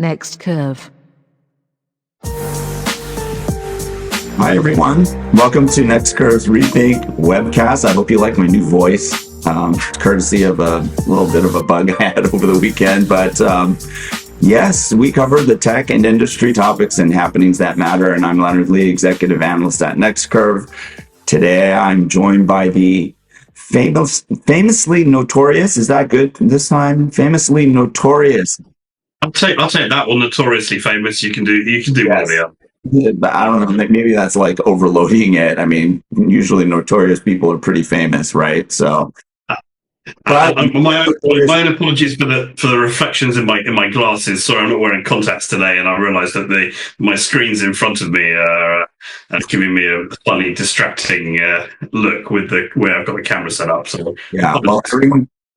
Next curve. Hi, everyone. Welcome to Next Curve's Rethink webcast. I hope you like my new voice, courtesy of a little bit of a bug I had over the weekend. But yes, we cover the tech and industry topics and happenings that matter. And I'm Leonard Lee, Executive Analyst at Next Curve. Today, I'm joined by the famously notorious, is that good this time? Famously notorious. I'll take that one. Notoriously famous. You can do Yes. one or the other. But I don't know, maybe that's like overloading it. I mean, usually notorious people are pretty famous, right? So, my own apologies for the reflections in my glasses. Sorry, I'm not wearing contacts today, and I realised that my screens in front of me are giving me a slightly distracting look with the way I've got the camera set up. So yeah, well,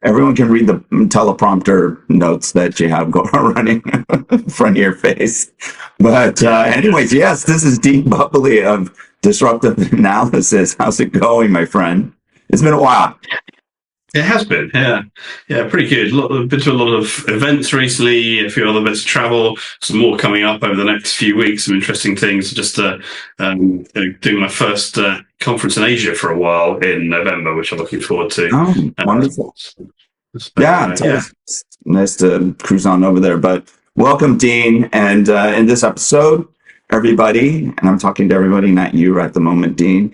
everyone can read the teleprompter notes that you have running in front of your face. But anyways, yes, this is Dean Bubley of Disruptive Analysis. How's it going, my friend? It's been a while. it has been, yeah, pretty good. Been to a lot of events recently, a few other bits of travel, some more coming up over the next few weeks. Some interesting things. Just doing my first conference in Asia for a while in November, which I'm looking forward to. Oh, wonderful. Yeah, it's nice to cruise on over there. But welcome, Dean. And in this episode, everybody, and I'm talking to everybody, not you at the moment, Dean,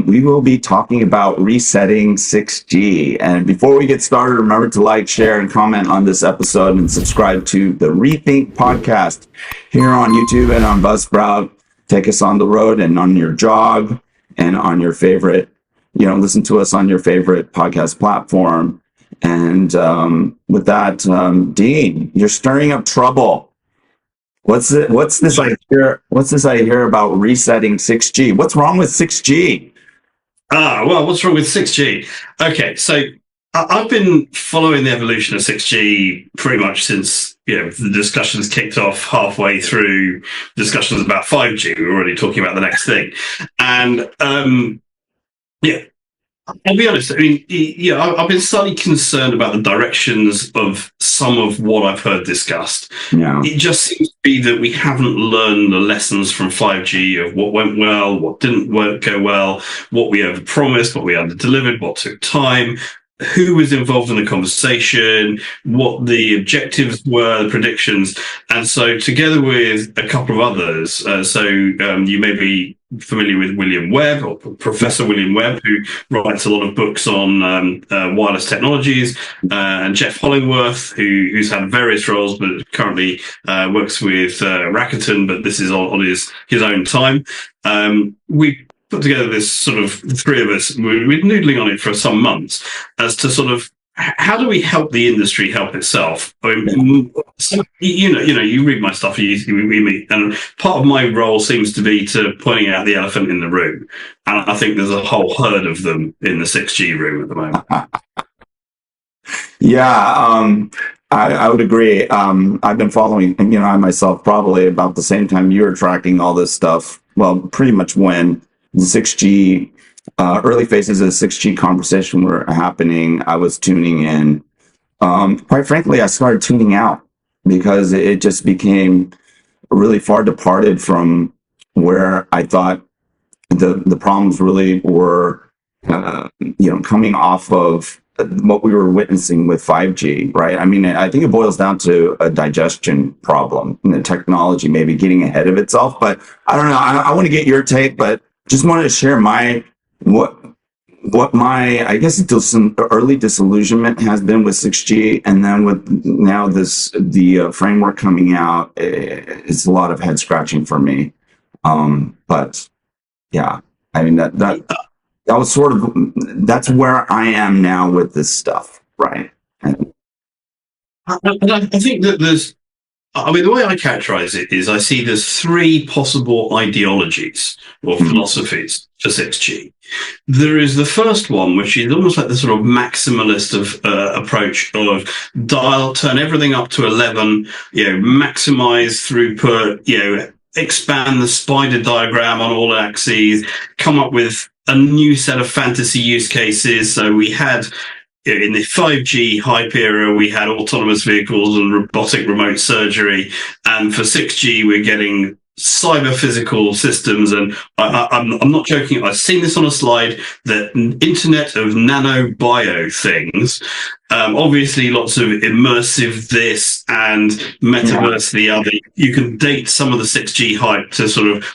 we will be talking about resetting 6G. And before we get started, remember to like, share, and comment on this episode and subscribe to the Rethink podcast here on YouTube and on Buzzsprout. Take us on the road and on your jog and on your favorite, listen to us on your favorite podcast platform. And with that, Dean, you're stirring up trouble. What's this I hear about resetting 6G? What's wrong with 6G? Well, what's wrong with 6G? Okay, so I've been following the evolution of 6G pretty much since the discussions kicked off halfway through discussions about 5G. We were already talking about the next thing, and I'll be honest. I mean, I've been slightly concerned about the directions of some of what I've heard discussed. Yeah. It just seems to be that we haven't learned the lessons from 5G of what went well, what didn't go well, what we overpromised, what we underdelivered, what took time, who was involved in the conversation, what the objectives were, the predictions. And so together with a couple of others, you may be familiar with William Webb, or Professor William Webb, who writes a lot of books on wireless technologies, and Jeff Hollingworth, who's had various roles, but currently works with Rakuten, but this is on his own time. We put together this sort of, the three of us, we've been noodling on it for some months as to sort of, how do we help the industry help itself? I mean, you read my stuff, we meet, and part of my role seems to be to pointing out the elephant in the room. And I think there's a whole herd of them in the 6G room at the moment. Yeah, I would agree. I've been following, I myself probably about the same time you were tracking all this stuff. Well, pretty much when the 6G, early phases of the 6G conversation were happening, I was tuning in. Quite frankly, I started tuning out because it just became really far departed from where I thought the problems really were, coming off of what we were witnessing with 5G, right? I mean, I think it boils down to a digestion problem, and the technology maybe getting ahead of itself. But I don't know. I want to get your take, but just wanted to share what my, I guess, some early disillusionment has been with 6G, and then with now the framework coming out, it's a lot of head scratching for me. But yeah, I mean that was sort of, that's where I am now with this stuff, right? And I think that the way I characterize it is I see there's three possible ideologies or philosophies for 6G. There is the first one, which is almost like the sort of maximalist approach of turn everything up to 11, maximize throughput, expand the spider diagram on all axes, come up with a new set of fantasy use cases. So we had in the 5G hype era, we had autonomous vehicles and robotic remote surgery. And for 6G, we're getting cyber physical systems. And I'm not joking. I've seen this on a slide, the Internet of Nanobio things. Obviously, lots of immersive this and metaverse the other. You can date some of the 6G hype to sort of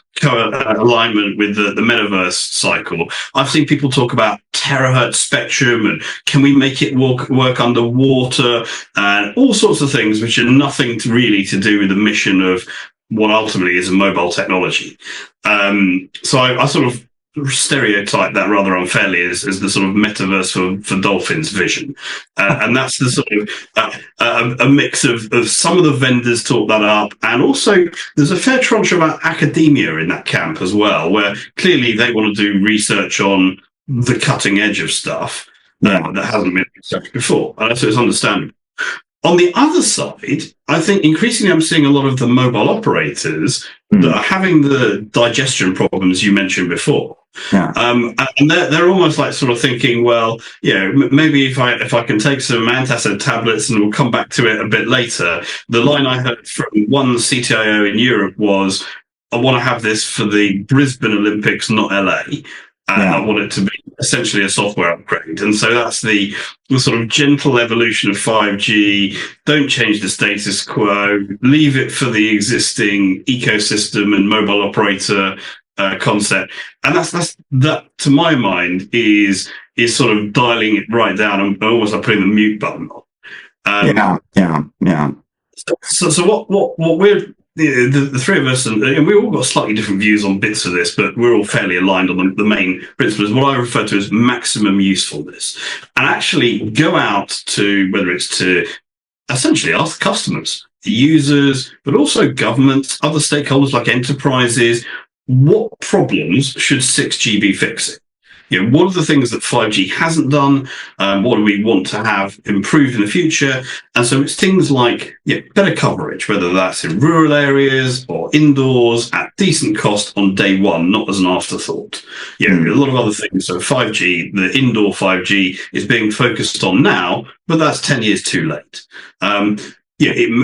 alignment with the metaverse cycle. I've seen people talk about terahertz spectrum and can we make it work underwater and all sorts of things, which are nothing really to do with the mission of what ultimately is a mobile technology. So I sort of stereotype that rather unfairly as the sort of metaverse for dolphins vision. And that's the sort of a mix of some of the vendors talk that up. And also there's a fair tranche about academia in that camp as well, where clearly they want to do research on the cutting edge of stuff that hasn't been researched before. And so it's understandable. On the other side, I think increasingly I'm seeing a lot of the mobile operators that are having the digestion problems you mentioned before. Yeah. And they're almost like sort of thinking, well, maybe if I can take some antacid tablets, and we'll come back to it a bit later. The line I heard from one CTIO in Europe was, I want to have this for the Brisbane Olympics, not LA. I want it to be essentially a software upgrade. And so that's the sort of gentle evolution of 5G. Don't change the status quo. Leave it for the existing ecosystem and mobile operator concept. And that to my mind is sort of dialing it right down and almost like putting the mute button on. So what we're the three of us, and we all got slightly different views on bits of this, but we're all fairly aligned on the main principles, what I refer to as maximum usefulness. And actually go out to, whether it's to essentially ask customers, the users, but also governments, other stakeholders like enterprises, what problems should 6G be fixing? What are the things that 5G hasn't done? What do we want to have improved in the future? And so it's things like better coverage, whether that's in rural areas or indoors at decent cost on day one, not as an afterthought. A lot of other things. So 5G, the indoor 5G is being focused on now, but that's 10 years too late.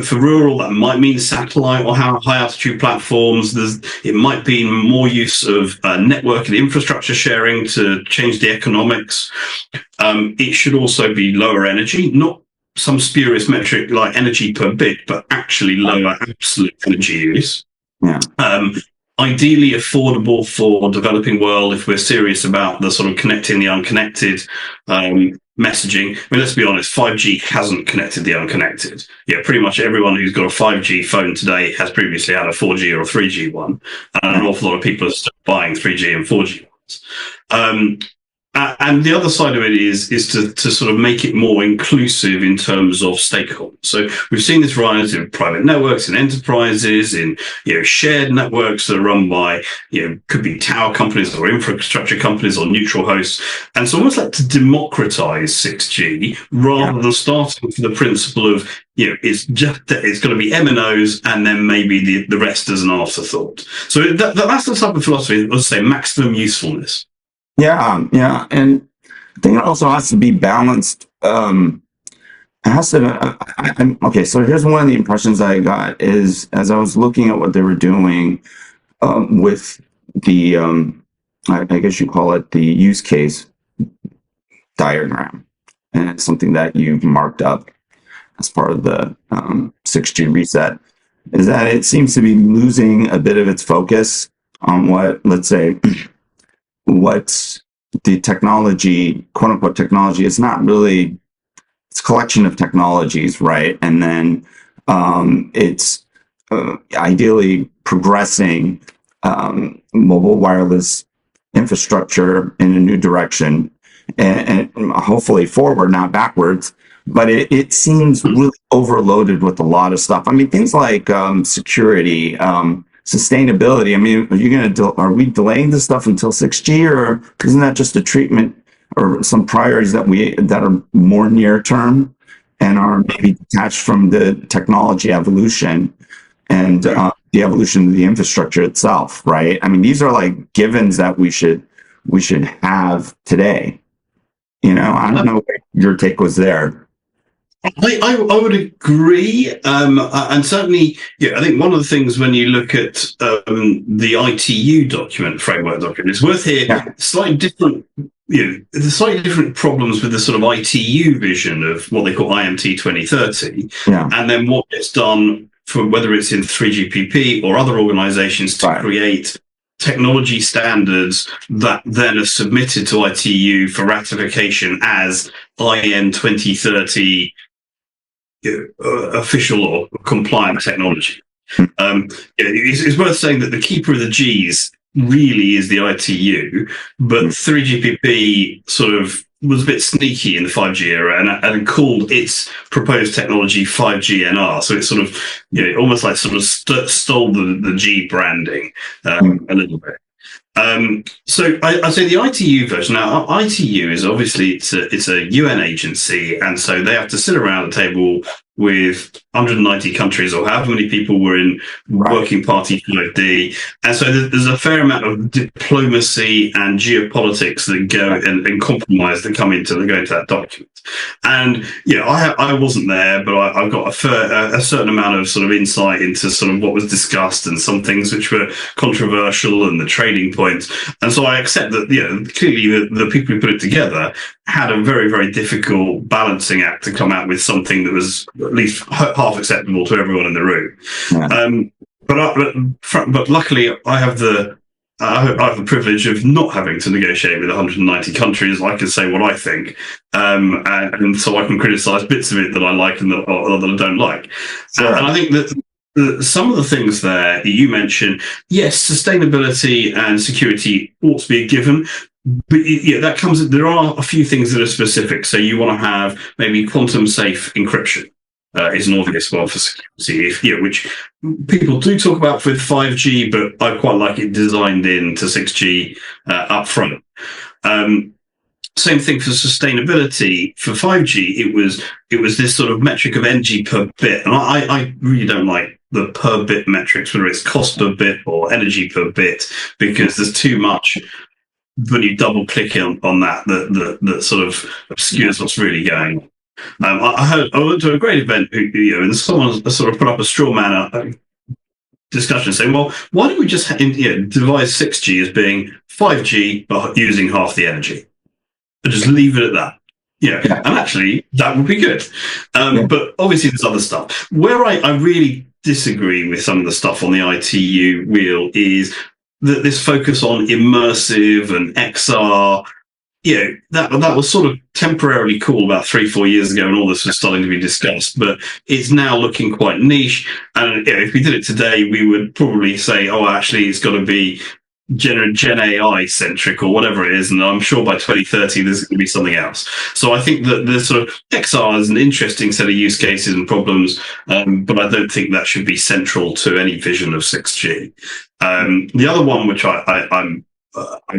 For rural, that might mean satellite or high altitude platforms. It might be more use of network and infrastructure sharing to change the economics. It should also be lower energy, not some spurious metric like energy per bit, but actually lower absolute energy use. Ideally affordable for developing world if we're serious about the sort of connecting the unconnected. Messaging. I mean, let's be honest, 5G hasn't connected the unconnected. Pretty much everyone who's got a 5G phone today has previously had a 4G or a 3G one. And an awful lot of people are still buying 3G and 4G ones. And the other side of it is to sort of make it more inclusive in terms of stakeholders. So we've seen this rise in private networks and enterprises, in shared networks that are run by could be tower companies or infrastructure companies or neutral hosts. And it's almost like to democratize 6G rather than starting from the principle of it's going to be MNOs and then maybe the rest as an afterthought. So that's the type of philosophy. Let's say maximum usefulness. And I think it also has to be balanced. It has to. Okay, so here's one of the impressions I got is as I was looking at what they were doing with the, I guess you call it the use case diagram, and it's something that you've marked up as part of the 6G reset, is that it seems to be losing a bit of its focus on what, let's say, what's the technology, quote unquote technology, is not really, it's a collection of technologies, right? And then it's ideally progressing mobile wireless infrastructure in a new direction and hopefully forward, not backwards. But it seems really overloaded with a lot of stuff. I mean, things like security, sustainability. I mean, are we delaying this stuff until 6G, or isn't that just a treatment or some priorities that are more near term and are maybe detached from the technology evolution and the evolution of the infrastructure itself, right? I mean, these are like givens that we should have today. I don't know what your take was there. I would agree, and certainly, I think one of the things when you look at the ITU framework document, it's worth here slightly different. There's slightly different problems with the sort of ITU vision of what they call IMT 2030, and then what gets done for whether it's in 3GPP or other organisations to create technology standards that then are submitted to ITU for ratification as IN 2030 official or compliant technology. It's worth saying that the keeper of the G's really is the ITU, but 3GPP sort of was a bit sneaky in the 5G era and called its proposed technology 5G NR. So it sort of, almost like sort of stole the G branding a little bit. So I say the ITU version. Now, ITU is obviously it's a UN agency, and so they have to sit around the table with 190 countries or however many people were in working party 5D. And so there's a fair amount of diplomacy and geopolitics that go and compromise that go into that document. And I wasn't there, but I've got a certain amount of sort of insight into sort of what was discussed and some things which were controversial and the trading points. And so I accept that, clearly the people who put it together had a very, very difficult balancing act to come out with something that was at least half acceptable to everyone in the room. But luckily I have the privilege of not having to negotiate with 190 countries. I can say what I think, and so I can criticise bits of it that I like and that I don't like. Sure. And I think that some of the things there you mentioned, yes, sustainability and security ought to be a given. But that comes. There are a few things that are specific. So you want to have maybe quantum safe encryption is an obvious one for security, which people do talk about with 5G, but I quite like it designed into 6G up front. Same thing for sustainability. For 5G, it was this sort of metric of energy per bit, and I really don't like the per bit metrics, whether it's cost per bit or energy per bit, because there's too much. When you double click on that sort of obscures what's really going on. I went to a great event, and someone sort of put up a straw man discussion saying, well, why don't we just devise 6G as being 5G but using half the energy, and just leave it at that. And actually that would be good. But obviously there's other stuff where I really disagree with some of the stuff on the ITU wheel is that this focus on immersive and XR, that was sort of temporarily cool about 3-4 years ago, and all this was starting to be discussed. But it's now looking quite niche. And if we did it today, we would probably say, "Oh, actually, it's got to be Gen AI centric or whatever it is." And I'm sure by 2030 there's going to be something else. So I think that the sort of XR is an interesting set of use cases and problems, but I don't think that should be central to any vision of 6G. The other one, which I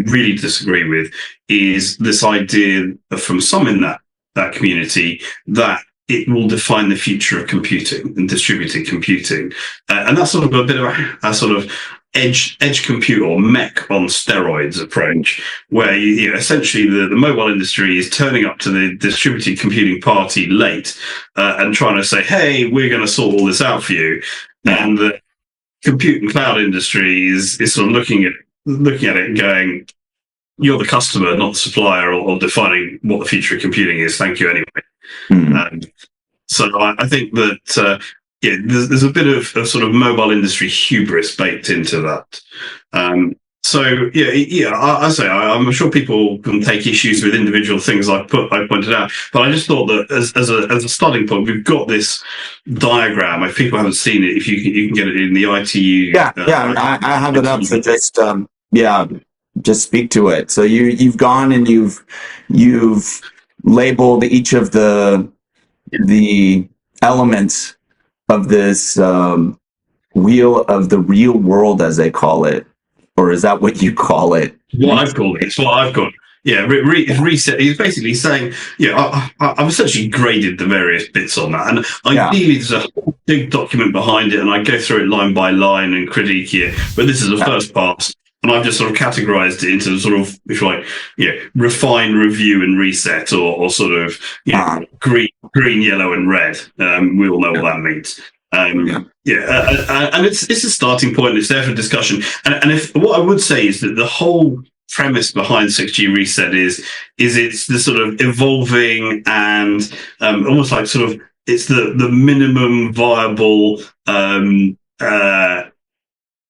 really disagree with, is this idea from some in that community that it will define the future of computing and distributed computing, and that's sort of a bit of a sort of edge compute or mech on steroids approach, where essentially the mobile industry is turning up to the distributed computing party late and trying to say, "Hey, we're going to sort all this out for you," and the compute and cloud industry is sort of looking at it and going, "You're the customer, not the supplier, or defining what the future of computing is. Thank you anyway." So I think that there's a bit of sort of mobile industry hubris baked into that. I say I'm sure people can take issues with individual things I pointed out, but I just thought that as a starting point, we've got this diagram. If people haven't seen it, if you can get it in the ITU. I have it up. So just speak to it. So you've gone and you've labeled each of the elements of this wheel of the real world, as they call it. Or is that what you call it? What I've called it. It's what I've got. Reset. He's basically saying, I've essentially graded the various bits on that. And ideally, there's a big document behind it, and I go through it line by line and critique it. But this is a first pass. And I've just sort of categorized it into sort of, if you like, refine, review, and reset, or sort of green, yellow, and red. We all know what that means. And it's a starting point. It's there for discussion. And if what I would say is that the whole premise behind 6G reset is it's the sort of evolving and almost like sort of it's the minimum viable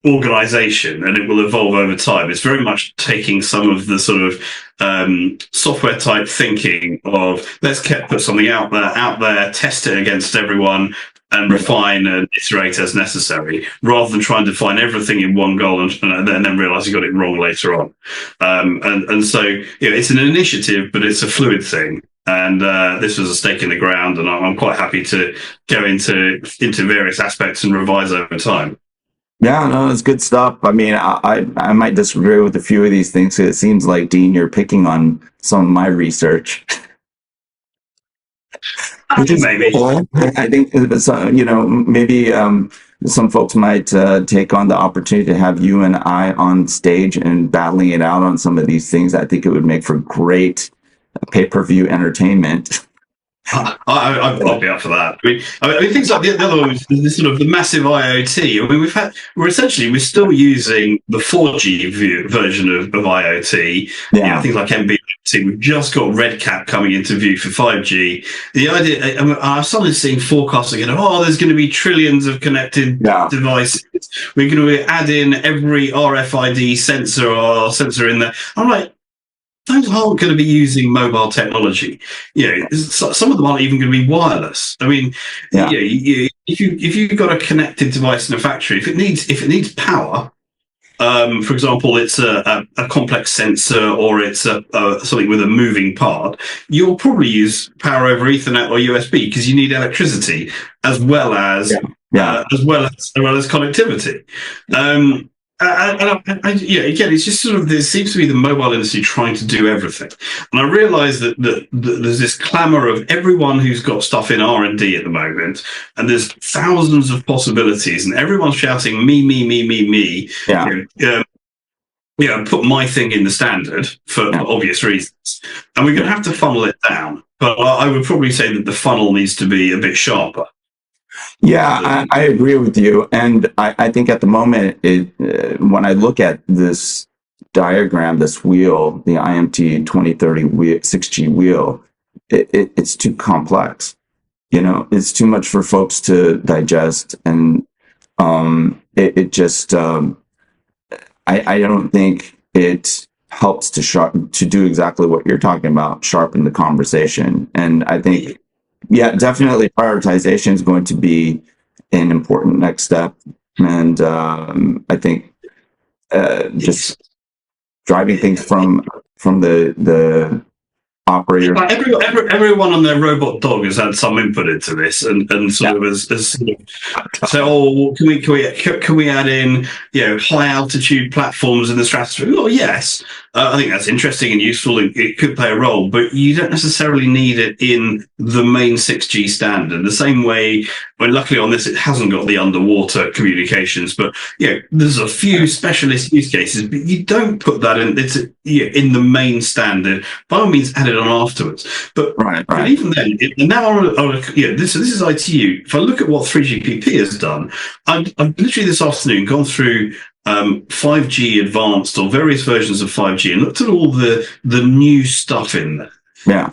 organization, and it will evolve over time. It's very much taking some of the sort of software type thinking of let's put something out there, test it against everyone, and refine and iterate as necessary, rather than trying to find everything in one goal and then realize you got it wrong later on. And so it's an initiative, but it's a fluid thing. And this was a stake in the ground, and I'm quite happy to go into various aspects and revise over time. Yeah, no, it's good stuff. I mean, I might disagree with a few of these things. It seems like, Dean, you're picking on some of my research. Which is maybe cool. I think maybe some folks might take on the opportunity to have you and I on stage and battling it out on some of these things. I think it would make for great pay-per-view entertainment. I'll be up for that. I mean, things like the other one is this sort of the massive IoT. I mean, we're still using the 4G version of IoT. Yeah, things like MBIoT. We've just got RedCap coming into view for 5G. The idea, I've suddenly seen forecasts again. There's going to be trillions of connected devices. We're going to add in every RFID sensor in there. I'm like, those aren't going to be using mobile technology. Some of them aren't even going to be wireless. I mean, if you've got a connected device in a factory, if it needs power, for example, it's a complex sensor or it's something with a moving part, you'll probably use power over Ethernet or USB because you need electricity as well as connectivity. Again, it's just sort of, there seems to be the mobile industry trying to do everything. And I realise that there's this clamour of everyone who's got stuff in R&D at the moment, and there's thousands of possibilities, and everyone's shouting me. Put my thing in the standard for obvious reasons. And we're going to have to funnel it down. But I would probably say that the funnel needs to be a bit sharper. Yeah, I agree with you. And I think at the moment, when I look at this diagram, this wheel, the IMT 2030 6G wheel, it's too complex. It's too much for folks to digest. And it just, I don't think it helps to do exactly what you're talking about, sharpen the conversation. And I think, definitely prioritization is going to be an important next step. And I think just driving things from the operator. Like everyone on their robot dog has had some input into this, and sort of as so. Can we add in high altitude platforms in the stratosphere? Well, yes, I think that's interesting and useful. It could play a role, but you don't necessarily need it in the main 6G standard. The same way, luckily on this, it hasn't got the underwater communications, but there's a few specialist use cases, but you don't put that in. It's in the main standard. By all means, add it on afterwards. But even then, now this is ITU. If I look at what 3GPP has done, I've literally this afternoon gone through 5G advanced or various versions of 5G and looked at all the new stuff in there. Yeah.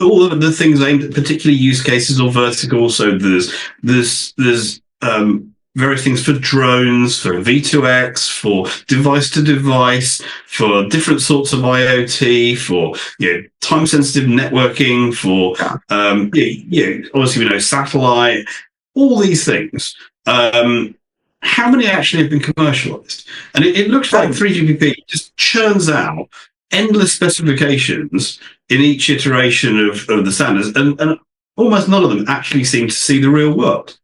All of the things aimed at particular use cases or verticals. So there's various things for drones, for V2X, for device to device, for different sorts of IoT, for time sensitive networking, for obviously we know satellite, all these things. How many actually have been commercialized? And it looks like 3GPP just churns out endless specifications in each iteration of the standards, and almost none of them actually seem to see the real world.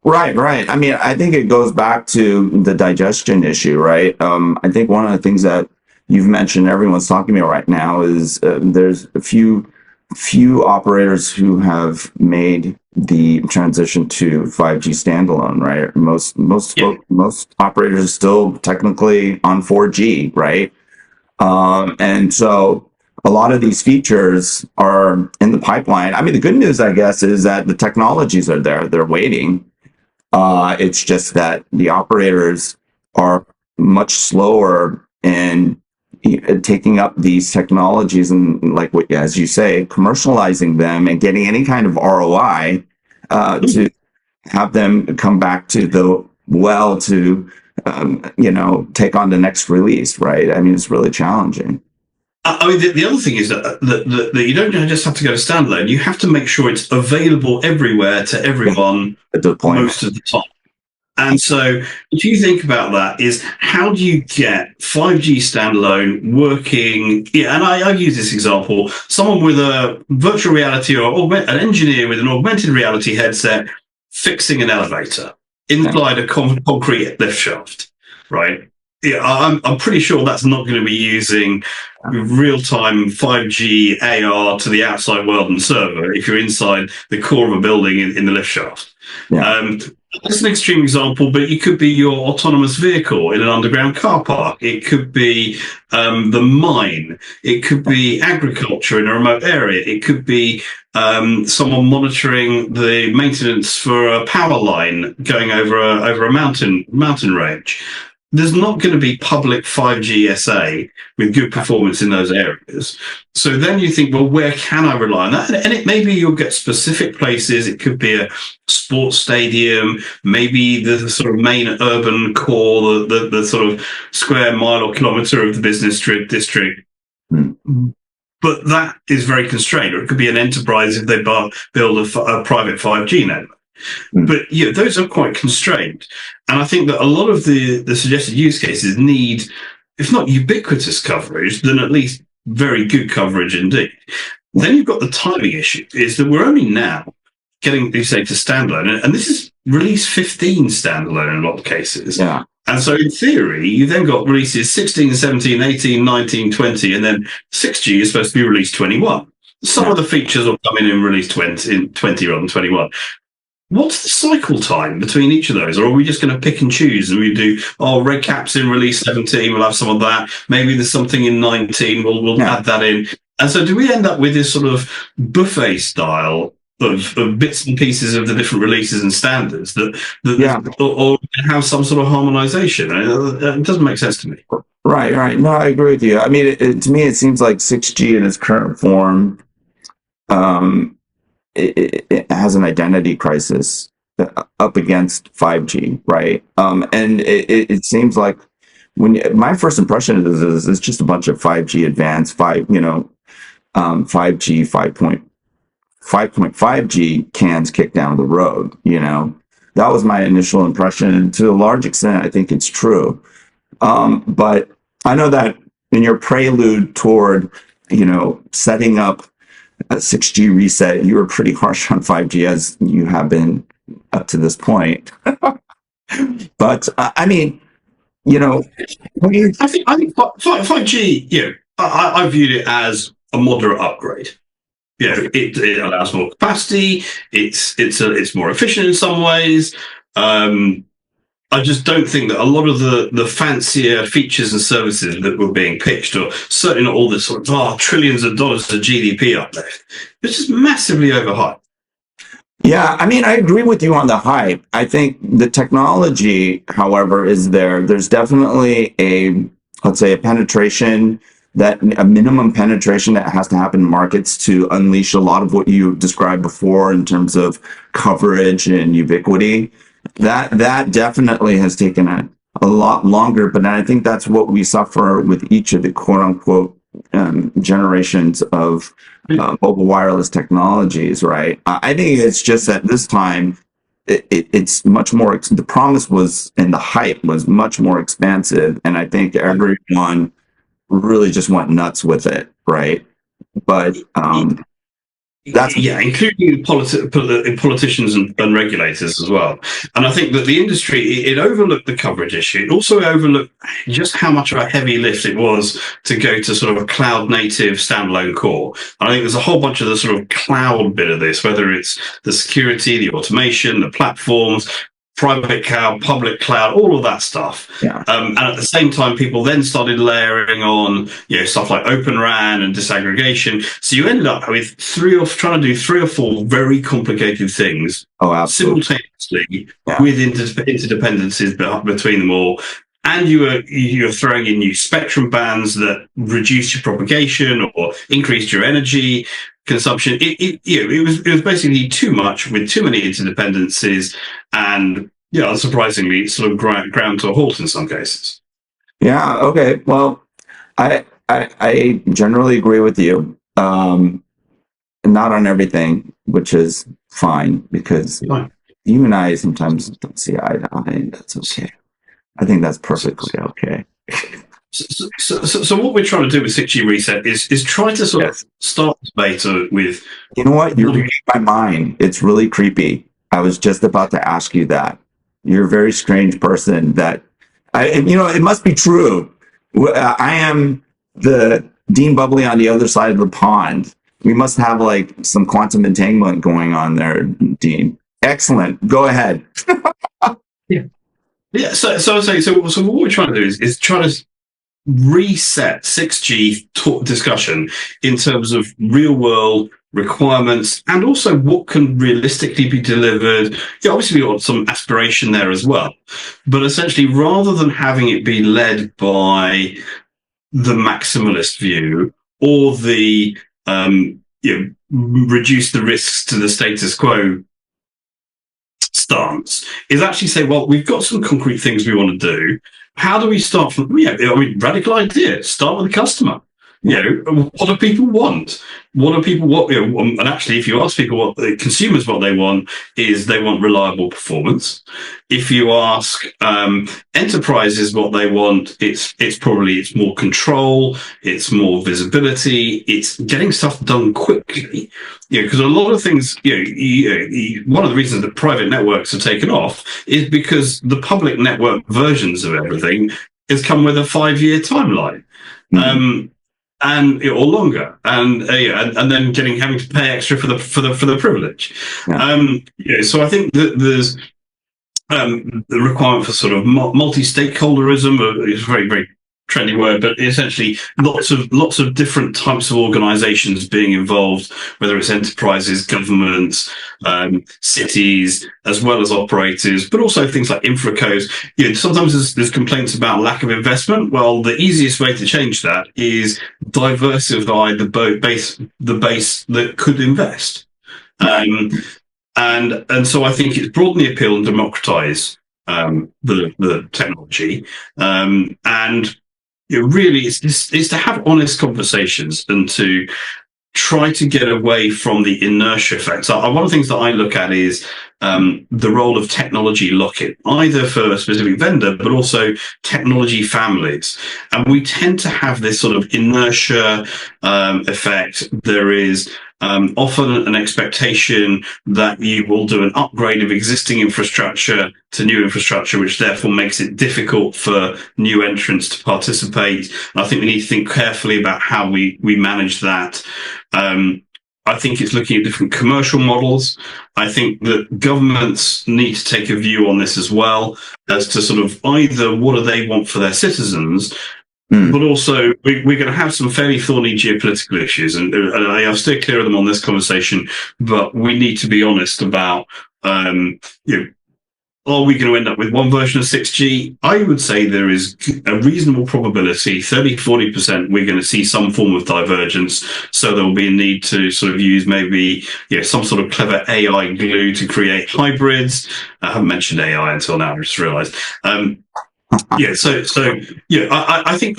Right. I mean, I think it goes back to the digestion issue, right? I think one of the things that you've mentioned, everyone's talking about right now, is there's a few operators who have made the transition to 5G standalone, right? Most operators are still technically on 4G, right? And so a lot of these features are in the pipeline. I mean, the good news, I guess, is that the technologies are there. They're waiting. It's just that the operators are much slower in taking up these technologies and, like what, as you say, commercializing them and getting any kind of ROI to have them come back to the well to take on the next release, right? I mean, it's really challenging. I mean, the other thing is that you don't just have to go to standalone. You have to make sure it's available everywhere to everyone most of the time. And so if you think about that, is how do you get 5G standalone working? Yeah, and I use this example. Someone with a virtual reality or an engineer with an augmented reality headset fixing an elevator inside a concrete lift shaft, right? Yeah, I'm pretty sure that's not going to be using real-time 5G AR to the outside world and server if you're inside the core of a building in the lift shaft. Yeah. That's an extreme example, but it could be your autonomous vehicle in an underground car park. It could be the mine. It could be agriculture in a remote area. It could be someone monitoring the maintenance for a power line going over a mountain range. There's not going to be public 5G SA with good performance in those areas. So then you think, well, where can I rely on that? And it maybe you'll get specific places. It could be a sports stadium, maybe the sort of main urban core, the sort of square mile or kilometre of the business district. But that is very constrained. Or it could be an enterprise if they build a private 5G network. But yeah, those are quite constrained. And I think that a lot of the suggested use cases need, if not ubiquitous coverage, then at least very good coverage indeed. Then you've got the timing issue, is that we're only now getting, you say, to standalone. And this is release 15 standalone in a lot of cases. Yeah. And so in theory, you then got releases 16, 17, 18, 19, 20, and then 6G is supposed to be release 21. Some of the features will come in release 20 rather than 21. What's the cycle time between each of those? Or are we just going to pick and choose and we do, red caps in release 17, we'll have some of that. Maybe there's something in 19, we'll add that in. And so do we end up with this sort of buffet style of bits and pieces of the different releases and standards or have some sort of harmonization? It doesn't make sense to me. Right. No, I agree with you. I mean, to me, it seems like 6G in its current form, it has an identity crisis up against 5G, right? And it seems like my first impression of this is it's just a bunch of 5G advanced 5G 5.5G cans kicked down the road. That was my initial impression, and to a large extent, I think it's true. But I know that in your prelude toward setting up a 6G reset, you were pretty harsh on 5G, as you have been up to this point. But I mean, I think 5G. I viewed it as a moderate upgrade. It allows more capacity. It's more efficient in some ways. I just don't think that a lot of the fancier features and services that were being pitched, or certainly not all this sort of trillions of dollars of GDP uplift, it's just massively overhyped. Yeah, I mean, I agree with you on the hype. I think the technology, however, is there. There's definitely a penetration, a minimum penetration that has to happen in markets to unleash a lot of what you described before in terms of coverage and ubiquity. That definitely has taken a lot longer, but I think that's what we suffer with each of the quote unquote generations of mobile wireless technologies, right? I think it's just that this time it's much more, the promise was, and the hype was much more expansive, and I think everyone really just went nuts with it, right? But That's including politicians and regulators as well. And I think that the industry, it overlooked the coverage issue. It also overlooked just how much of a heavy lift it was to go to sort of a cloud native standalone core. And I think there's a whole bunch of the sort of cloud bit of this, whether it's the security, the automation, the platforms, private cloud, public cloud, all of that stuff. Yeah. And at the same time, people then started layering on, stuff like Open RAN and disaggregation. So you ended up with trying to do 3 or 4 very complicated things simultaneously with interdependencies between them all. And you're throwing in new spectrum bands that reduce your propagation or increased your energy consumption. It was basically too much with too many interdependencies, and unsurprisingly, it sort of ground to a halt in some cases. Yeah. Okay. Well, I generally agree with you. Not on everything, which is fine, because you and I sometimes don't see eye to eye, and that's okay. I think that's perfectly okay. So what we're trying to do with 6G Reset is try to sort of start the debate with... You know what? You're reading my mind. It's really creepy. I was just about to ask you that. You're a very strange person it must be true. I am the Dean Bubley on the other side of the pond. We must have like some quantum entanglement going on there, Dean. Excellent. Go ahead. Yeah, so what we're trying to do is try to reset 6G discussion in terms of real world requirements and also what can realistically be delivered. Obviously we've got some aspiration there as well, but essentially rather than having it be led by the maximalist view or the reduce the risks to the status quo stance, is actually say, well, we've got some concrete things we want to do. How do we start from, radical idea, start with the customer. What do people want? What do people want? And actually, if you ask people what the consumers, what they want is they want reliable performance. If you ask enterprises what they want, it's more control, it's more visibility, it's getting stuff done quickly. Because a lot of things, one of the reasons that private networks have taken off is because the public network versions of everything has come with a 5-year timeline. Mm-hmm. Or longer, and then having to pay extra for the privilege. Yeah. So I think that there's the requirement for sort of multi-stakeholderism is a very, very trendy word, but essentially lots of different types of organizations being involved, whether it's enterprises, governments, cities, as well as operators, but also things like infracos. Sometimes there's complaints about lack of investment. Well, the easiest way to change that is diversify the base that could invest. And so I think it's broaden the appeal and democratize the technology, and really it's to have honest conversations and to try to get away from the inertia effect. So one of the things that I look at is the role of technology lock-in, either for a specific vendor, but also technology families. And we tend to have this sort of inertia effect. There is often an expectation that you will do an upgrade of existing infrastructure to new infrastructure, which therefore makes it difficult for new entrants to participate. And I think we need to think carefully about how we manage that. I think it's looking at different commercial models. I think that governments need to take a view on this as well, as to sort of either what do they want for their citizens, but also we're going to have some fairly thorny geopolitical issues, and I'll stay clear of them on this conversation, but we need to be honest about, are we going to end up with one version of 6G? I would say there is a reasonable probability, 30-40%, we're going to see some form of divergence. So there will be a need to sort of use maybe some sort of clever AI glue to create hybrids. I haven't mentioned AI until now, I just realized. I think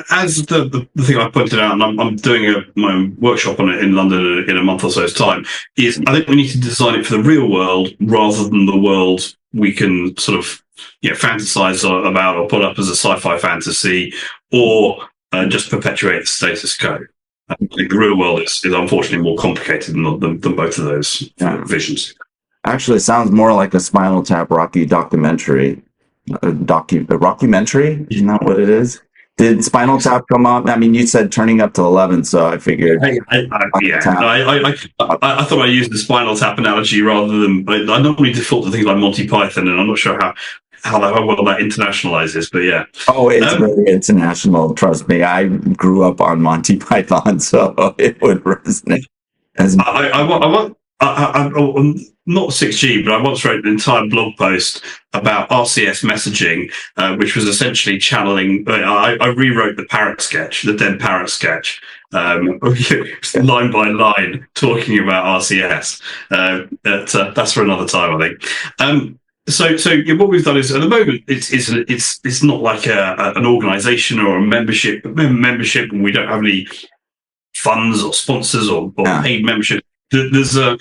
as the thing I pointed out, and I'm doing my workshop on it in London in a month or so's time, is I think we need to design it for the real world rather than the world we can sort of fantasize about or put up as a sci-fi fantasy, or just perpetuate the status quo. The real world is unfortunately more complicated than both of those visions. Actually, it sounds more like a Spinal Tap Rocky documentary. A rockumentary? Isn't that what it is? Did Spinal Tap come up? I mean, you said turning up to 11, so I figured. I thought I used the Spinal Tap analogy rather than. I normally default to things like Monty Python, and I'm not sure how well that internationalizes, but yeah. Oh, it's very international. Trust me, I grew up on Monty Python, so it would resonate. I'm not 6G, but I once wrote an entire blog post about RCS messaging, which was essentially channeling. I rewrote the parrot sketch, the dead parrot sketch, line by line, talking about RCS. That's for another time, I think. So what we've done is at the moment it's not like an organisation or a membership, and we don't have any funds or sponsors or paid membership. There's on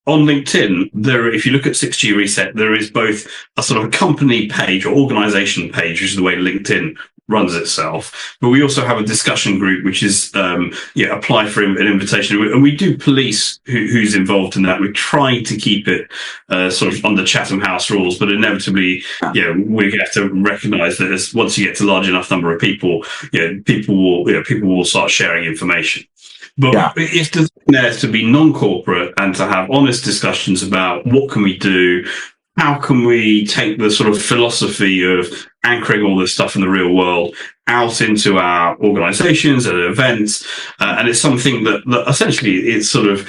LinkedIn, if you look at 6G Reset, there is both a sort of a company page or organisation page, which is the way LinkedIn runs itself, but we also have a discussion group, which is apply for an invitation, and we do police who's involved in that. We're trying to keep it sort of under Chatham House rules, but inevitably, we have to recognise that once you get to a large enough number of people, people will start sharing information. But if there's to be non-corporate and to have honest discussions about what can we do, how can we take the sort of philosophy of anchoring all this stuff in the real world out into our organizations and events, and it's something that essentially it's sort of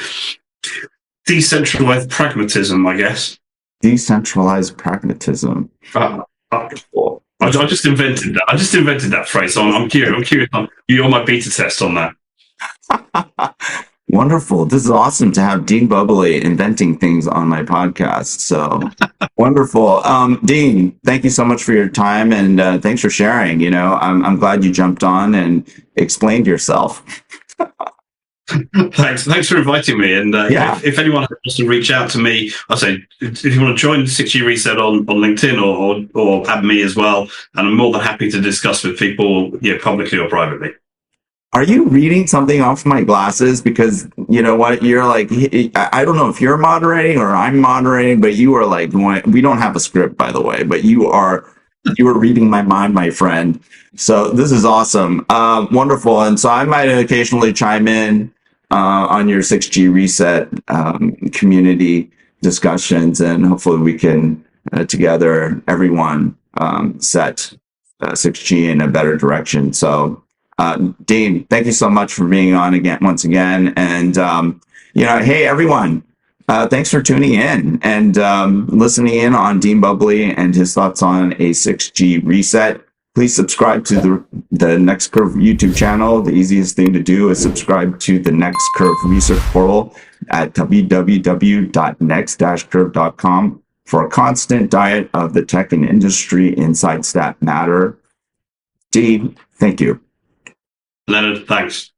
decentralized pragmatism, I guess. Decentralized pragmatism. I just invented that. I just invented that phrase. So I'm curious. You're my beta test on that. Wonderful. This is awesome to have Dean Bubley inventing things on my podcast. So wonderful. Dean, thank you so much for your time, and thanks for sharing. I'm glad you jumped on and explained yourself. Thanks for inviting me. And if anyone wants to reach out to me, I'll say, if you want to join 6G Reset on LinkedIn or add me as well, and I'm more than happy to discuss with people, publicly or privately. Are you reading something off my glasses? Because you know what, you're like, I don't know if you're moderating or I'm moderating, but you are like, we don't have a script, by the way, but you are reading my mind, my friend. So this is awesome. Wonderful. And so I might occasionally chime in on your 6G Reset community discussions, and hopefully we can together, everyone, set 6G in a better direction. So Dean, thank you so much for being on once again. And, hey, everyone, thanks for tuning in and listening in on Dean Bubley and his thoughts on a 6G reset. Please subscribe to the Next Curve YouTube channel. The easiest thing to do is subscribe to the Next Curve research portal at www.next-curve.com for a constant diet of the tech and industry insights that matter. Dean, thank you. Leonard, thanks.